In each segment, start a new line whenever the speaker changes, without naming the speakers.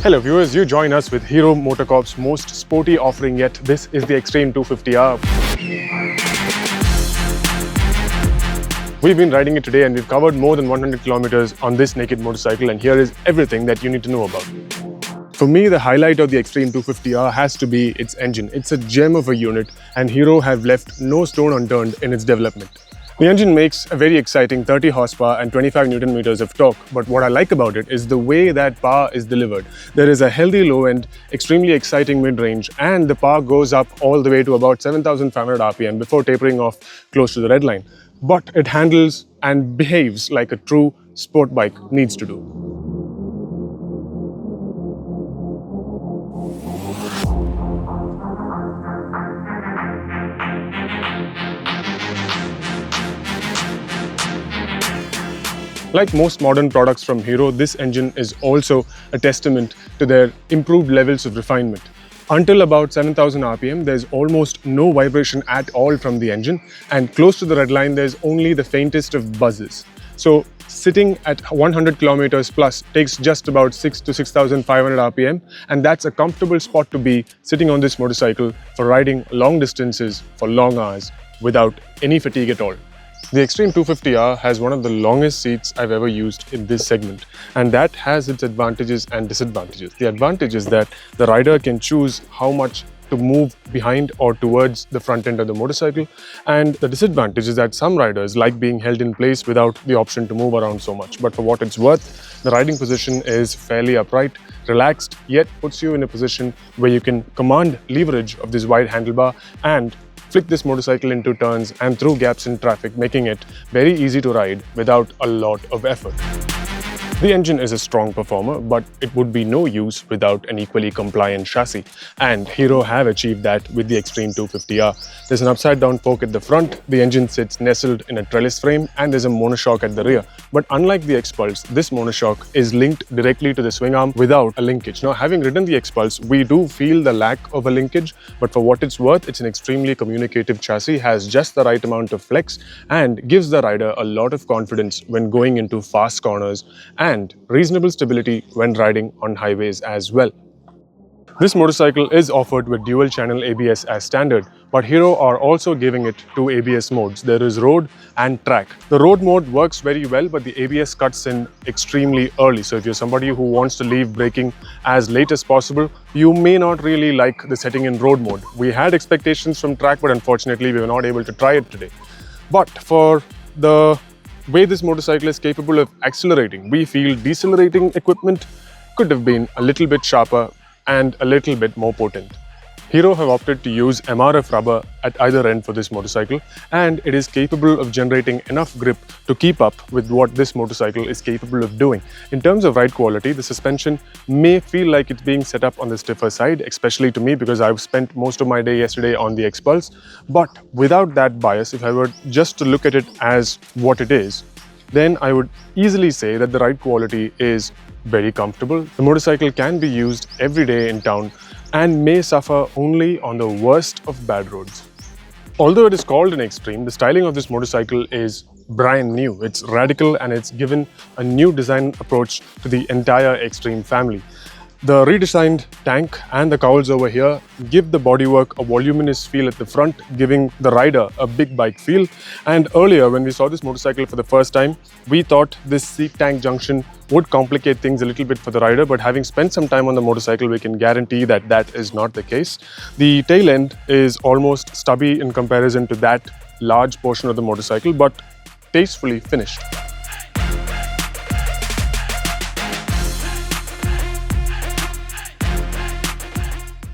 Hello viewers, you join us with Hero MotoCorp's most sporty offering yet. This is the Xtreme 250R. We've been riding it today and we've covered more than 100 kilometers on this naked motorcycle, and here is everything that you need to know about. For me, the highlight of the Xtreme 250R has to be its engine. It's a gem of a unit and Hero have left no stone unturned in its development. The engine makes a very exciting 30 horsepower and 25 Newton meters of torque, but what I like about it is the way that power is delivered. There is a healthy low end, extremely exciting mid-range, and the power goes up all the way to about 7,500 RPM before tapering off close to the red line. But it handles and behaves like a true sport bike needs to do. Like most modern products from Hero, this engine is also a testament to their improved levels of refinement. Until about 7,000 RPM, there's almost no vibration at all from the engine, and close to the red line, there's only the faintest of buzzes. So sitting at 100 kilometers plus takes just about 6 to 6,500 RPM, and that's a comfortable spot to be sitting on this motorcycle for riding long distances for long hours without any fatigue at all. The Xtreme 250R has one of the longest seats I've ever used in this segment, and that has its advantages and disadvantages. The advantage is that the rider can choose how much to move behind or towards the front end of the motorcycle, and the disadvantage is that some riders like being held in place without the option to move around so much. But for what it's worth, the riding position is fairly upright, relaxed, yet puts you in a position where you can command leverage of this wide handlebar and flick this motorcycle into turns and through gaps in traffic, making it very easy to ride without a lot of effort. The engine is a strong performer, but it would be no use without an equally compliant chassis, and Hero have achieved that with the Xtreme 250R. There's an upside-down fork at the front, the engine sits nestled in a trellis frame, and there's a monoshock at the rear. But unlike the X-Pulse, this monoshock is linked directly to the swing arm without a linkage. Now, having ridden the X-Pulse, we do feel the lack of a linkage, but for what it's worth, it's an extremely communicative chassis, has just the right amount of flex, and gives the rider a lot of confidence when going into fast corners, and reasonable stability when riding on highways as well. This motorcycle is offered with dual channel ABS as standard, but Hero are also giving it two ABS modes. There is road and track. The road mode works very well, but the ABS cuts in extremely early. So if you're somebody who wants to leave braking as late as possible, you may not really like the setting in road mode. We had expectations from track, but unfortunately we were not able to try it today. But for the way this motorcycle is capable of accelerating, we feel decelerating equipment could have been a little bit sharper and a little bit more potent. Hero have opted to use MRF rubber at either end for this motorcycle, and it is capable of generating enough grip to keep up with what this motorcycle is capable of doing. In terms of ride quality, the suspension may feel like it's being set up on the stiffer side, especially to me because I've spent most of my day yesterday on the X-Pulse. But without that bias, if I were just to look at it as what it is, then I would easily say that the ride quality is very comfortable. The motorcycle can be used every day in town and may suffer only on the worst of bad roads. Although it is called an Xtreme, the styling of this motorcycle is brand new. It's radical and it's given a new design approach to the entire Xtreme family. The redesigned tank and the cowls over here give the bodywork a voluminous feel at the front, giving the rider a big bike feel. And earlier, when we saw this motorcycle for the first time, we thought this seat tank junction would complicate things a little bit for the rider, but having spent some time on the motorcycle, we can guarantee that that is not the case. The tail end is almost stubby in comparison to that large portion of the motorcycle, but tastefully finished.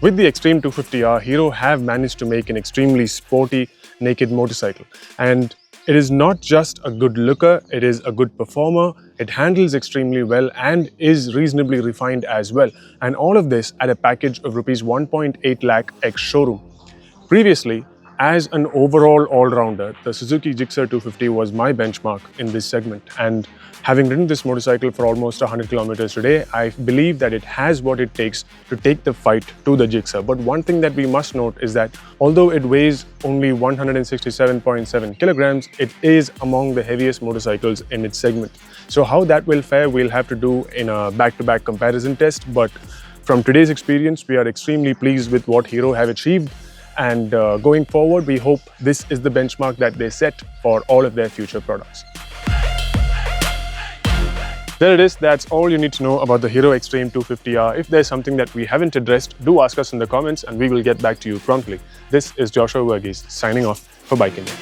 With the Xtreme 250R, Hero have managed to make an extremely sporty naked motorcycle. And it is not just a good looker, it is a good performer, it handles extremely well and is reasonably refined as well. And all of this at a package of Rs 1.8 lakh ex-showroom. Previously, As an overall all-rounder, the Suzuki Gixxer 250 was my benchmark in this segment, and having ridden this motorcycle for almost 100 kilometers today, I believe that it has what it takes to take the fight to the Gixxer. But one thing that we must note is that although it weighs only 167.7 kilograms, it is among the heaviest motorcycles in its segment. So how that will fare, we'll have to do in a back-to-back comparison test. But from today's experience, we are extremely pleased with what Hero have achieved. And going forward, we hope this is the benchmark that they set for all of their future products. There it is. That's all you need to know about the Hero Xtreme 250R. If there's something that we haven't addressed, do ask us in the comments and we will get back to you promptly. This is Joshua Verghese signing off for Bike India.